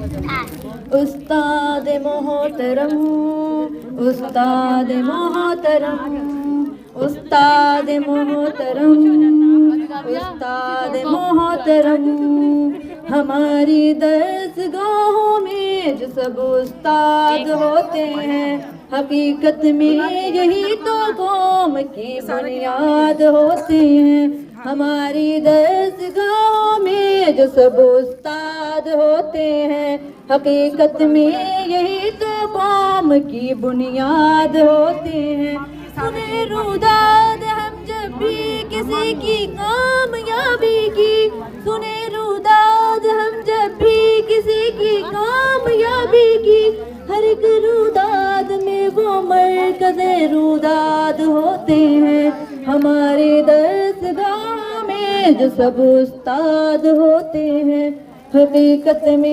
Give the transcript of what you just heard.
استاد محترم، استاد محترم، استاد محترم، استاد محترم، ہماری درسگاہوں میں جو سب استاد ہوتے ہیں، حقیقت میں یہی تو قوم کی بنیاد ہوتے ہیں۔ ہماری درسگاہوں میں جو سب استاد ہوتے ہیں، حقیقت میں یہی تو قوم کی بنیاد ہوتے ہیں۔ سنیں روداد ہم جب بھی کسی کی کامیابی کی، سنیں روداد ہم جب بھی کسی کی کامیابی کی، ہر ایک روداد میں وہ مرکز روداد ہوتے ہیں۔ ہمارے درسگاہ میں جو سب استاد ہوتے ہیں، حقیقت میں